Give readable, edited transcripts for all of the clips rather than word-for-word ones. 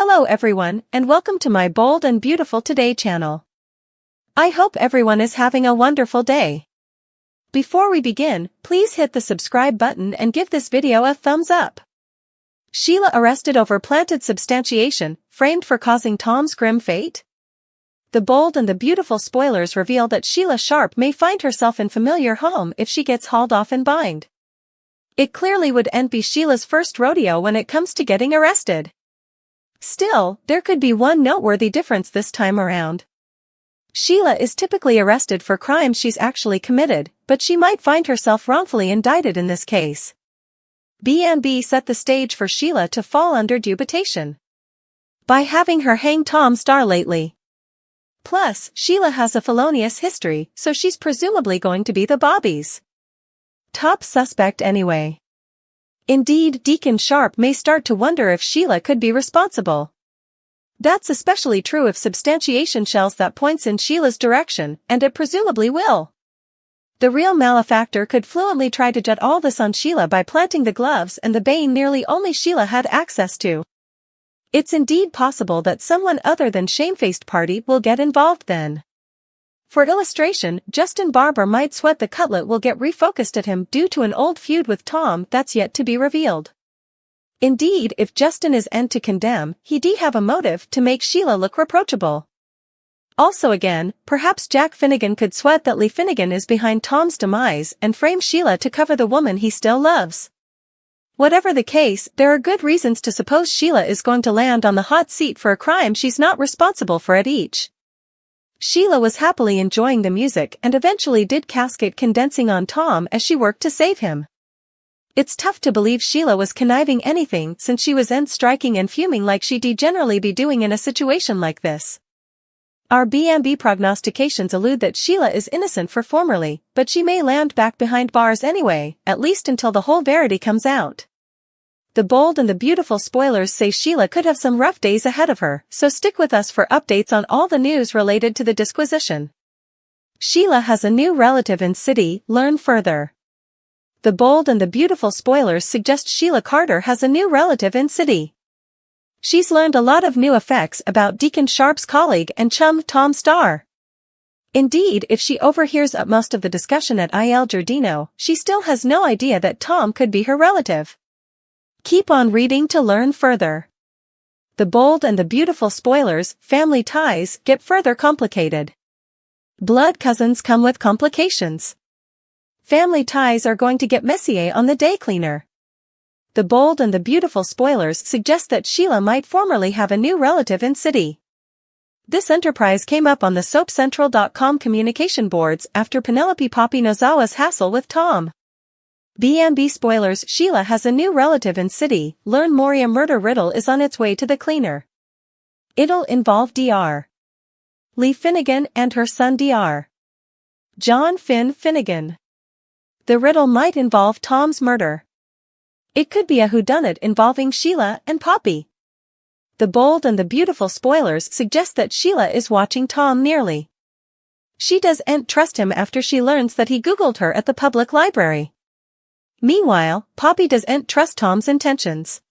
Hello everyone, and welcome to my Bold and Beautiful Today channel. I hope everyone is having a wonderful day. Before we begin, please hit the subscribe button and give this video a thumbs up. Sheila arrested over planted substantiation, framed for causing Tom's grim fate? The bold and the beautiful spoilers reveal that Sheila Sharp may find herself in familiar home if she gets hauled off in bind. It clearly wouldn't be Sheila's first rodeo when it comes to getting arrested. Still, there could be one noteworthy difference this time around. Sheila is typically arrested for crimes she's actually committed, but she might find herself wrongfully indicted in this case. B&B set the stage for Sheila to fall under dubitation by having her hang Tom Star lately. Plus, Sheila has a felonious history, so she's presumably going to be the Bobby's top suspect anyway. Indeed, Deacon Sharp may start to wonder if Sheila could be responsible. That's especially true if substantiation shells that points in Sheila's direction, and it presumably will. The real malefactor could fluently try to jet all this on Sheila by planting the gloves and the bane nearly only Sheila had access to. It's indeed possible that someone other than shamefaced party will get involved then. For illustration, Justin Barber might sweat the cutlet will get refocused at him due to an old feud with Tom that's yet to be revealed. Indeed, if Justin is to condemn, he'd have a motive to make Sheila look reproachable. Also again, perhaps Jack Finnegan could sweat that Lee Finnegan is behind Tom's demise and frame Sheila to cover the woman he still loves. Whatever the case, there are good reasons to suppose Sheila is going to land on the hot seat for a crime she's not responsible for at each. Sheila was happily enjoying the music and eventually did casket condensing on Tom as she worked to save him. It's tough to believe Sheila was conniving anything since she was striking and fuming like she'd generally be doing in a situation like this. Our B&B prognostications allude that Sheila is innocent for formerly, but she may land back behind bars anyway, at least until the whole verity comes out. The bold and the beautiful spoilers say Sheila could have some rough days ahead of her, so stick with us for updates on all the news related to the disquisition. Sheila has a new relative in city, learn further. The bold and the beautiful spoilers suggest Sheila Carter has a new relative in city. She's learned a lot of new effects about Deacon Sharp's colleague and chum Tom Star. Indeed, if she overhears most of the discussion at Il Giardino, she still has no idea that Tom could be her relative. Keep on reading to learn further. The bold and the beautiful spoilers, family ties, get further complicated. Blood cousins come with complications. Family ties are going to get messy on the day cleaner. The bold and the beautiful spoilers suggest that Sheila might formerly have a new relative in city. This enterprise came up on the SoapCentral.com communication boards after Penelope Poppy Nozawa's hassle with Tom. B&B spoilers, Sheila has a new relative in city, learn Moria murder riddle is on its way to the cleaner. It'll involve Dr. Lee Finnegan and her son Dr. John Finnegan. The riddle might involve Tom's murder. It could be a whodunit involving Sheila and Poppy. The bold and the beautiful spoilers suggest that Sheila is watching Tom nearly. She doesn't trust him after she learns that he Googled her at the public library. Meanwhile, Poppy doesn't trust Tom's intentions.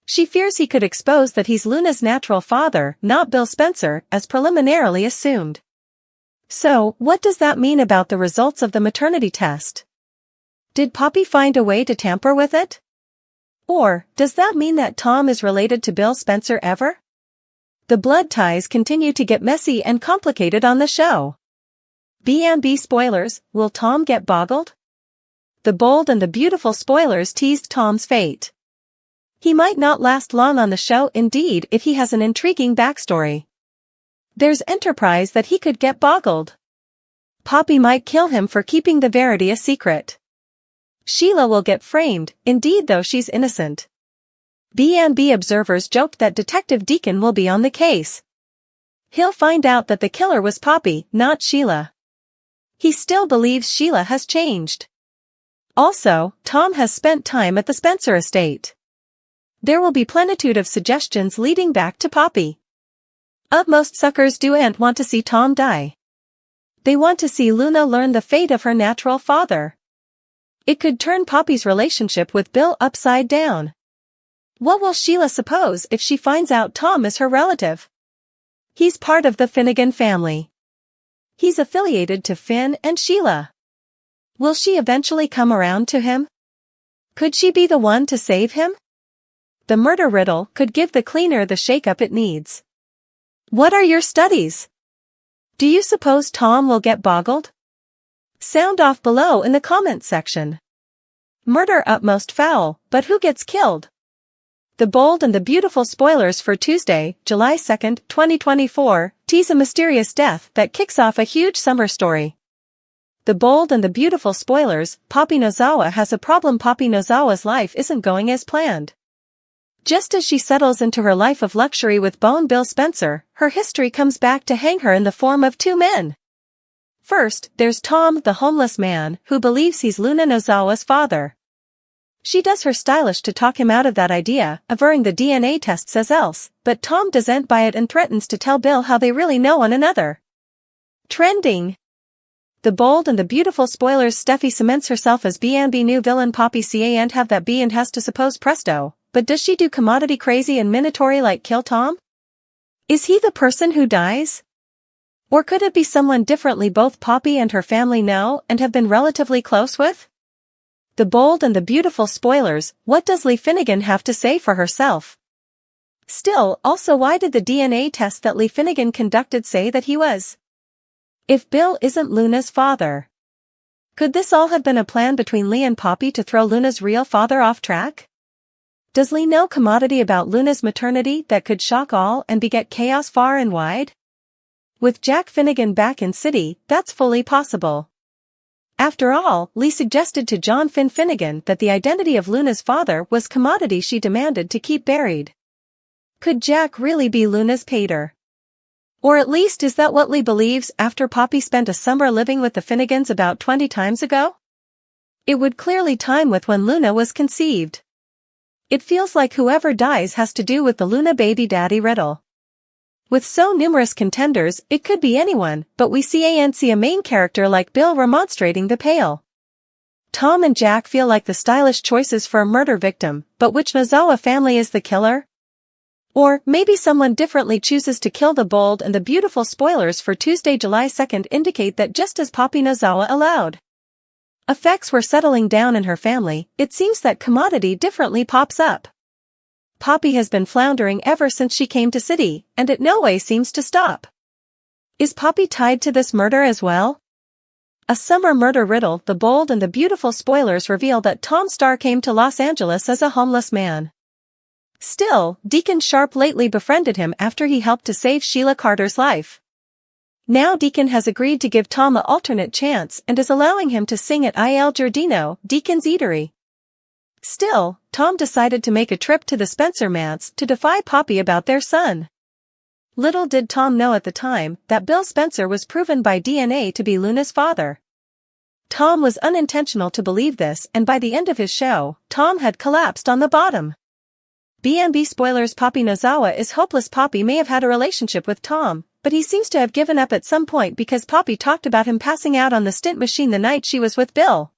She fears he could expose that he's Luna's natural father, not Bill Spencer, as preliminarily assumed. So, what does that mean about the results of the maternity test? Did Poppy find a way to tamper with it? Or, does that mean that Tom is related to Bill Spencer ever? The blood ties continue to get messy and complicated on the show. B&B spoilers, will Tom get boggled? The bold and the beautiful spoilers teased Tom's fate. He might not last long on the show indeed if he has an intriguing backstory. There's enterprise that he could get boggled. Poppy might kill him for keeping the verity a secret. Sheila will get framed, indeed though she's innocent. B&B observers joked that Detective Deacon will be on the case. He'll find out that the killer was Poppy, not Sheila. He still believes Sheila has changed. Also, Tom has spent time at the Spencer estate. There will be plenitude of suggestions leading back to Poppy. Most suckers don't want to see Tom die. They want to see Luna learn the fate of her natural father. It could turn Poppy's relationship with Bill upside down. What will Sheila suppose if she finds out Tom is her relative? He's part of the Finnegan family. He's affiliated to Finn and Sheila. Will she eventually come around to him? Could she be the one to save him? The murder riddle could give the cleaner the shakeup it needs. What are your studies? Do you suppose Tom will get boggled? Sound off below in the comments section. Murder utmost foul, but who gets killed? The bold and the beautiful spoilers for Tuesday, July 2nd, 2024, tease a mysterious death that kicks off a huge summer story. The bold and the beautiful spoilers, Poppy Nozawa has a problem. Poppy Nozawa's life isn't going as planned. Just as she settles into her life of luxury with Bone Bill Spencer, her history comes back to hang her in the form of two men. First, there's Tom, the homeless man, who believes he's Luna Nozawa's father. She does her stylish to talk him out of that idea, averring the DNA test says else, but Tom doesn't buy it and threatens to tell Bill how they really know one another. Trending. The bold and the beautiful spoilers. Steffi cements herself as B&B new villain. Poppy can't have that B and has to suppose presto, but does she do commodity crazy and minatory like kill Tom? Is he the person who dies? Or could it be someone differently both Poppy and her family know and have been relatively close with? The bold and the beautiful spoilers, what does Lee Finnegan have to say for herself? Still, also why did the DNA test that Lee Finnegan conducted say that he was? If Bill isn't Luna's father. Could this all have been a plan between Lee and Poppy to throw Luna's real father off track? Does Lee know commodity about Luna's maternity that could shock all and beget chaos far and wide? With Jack Finnegan back in city, that's fully possible. After all, Lee suggested to John Finnegan that the identity of Luna's father was commodity she demanded to keep buried. Could Jack really be Luna's pater? Or at least is that what Lee believes after Poppy spent a summer living with the Finnegans about 20 times ago? It would clearly time with when Luna was conceived. It feels like whoever dies has to do with the Luna baby daddy riddle. With so numerous contenders, it could be anyone, but we see a main character like Bill remonstrating the pale. Tom and Jack feel like the stylish choices for a murder victim, but which Nozawa family is the killer? Or maybe someone differently chooses to kill. The bold and the beautiful spoilers for Tuesday, July 2nd indicate that just as Poppy Nozawa allowed effects were settling down in her family, it seems that commodity differently pops up. Poppy has been floundering ever since she came to city, and it no way seems to stop. Is Poppy tied to this murder as well? A summer murder riddle. The bold and the beautiful spoilers reveal that Tom Starr came to Los Angeles as a homeless man. Still, Deacon Sharp lately befriended him after he helped to save Sheila Carter's life. Now Deacon has agreed to give Tom an alternate chance and is allowing him to sing at Il Giardino, Deacon's eatery. Still, Tom decided to make a trip to the Spencer manse to defy Poppy about their son. Little did Tom know at the time that Bill Spencer was proven by DNA to be Luna's father. Tom was unintentional to believe this, and by the end of his show, Tom had collapsed on the bottom. B&B spoilers. Poppy Nozawa is hopeless. Poppy may have had a relationship with Tom, but he seems to have given up at some point because Poppy talked about him passing out on the stint machine the night she was with Bill.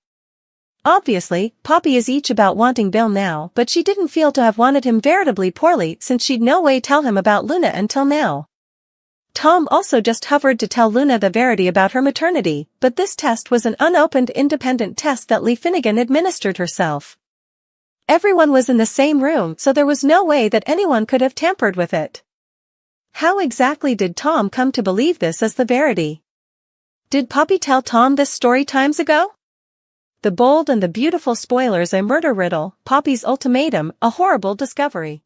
Obviously, Poppy is each about wanting Bill now, but she didn't feel to have wanted him veritably poorly since she'd no way tell him about Luna until now. Tom also just hovered to tell Luna the verity about her maternity, but this test was an unopened independent test that Lee Finnegan administered herself. Everyone was in the same room, so there was no way that anyone could have tampered with it. How exactly did Tom come to believe this as the verity? Did Poppy tell Tom this story times ago? The bold and the beautiful spoilers. A murder riddle, Poppy's ultimatum, a horrible discovery.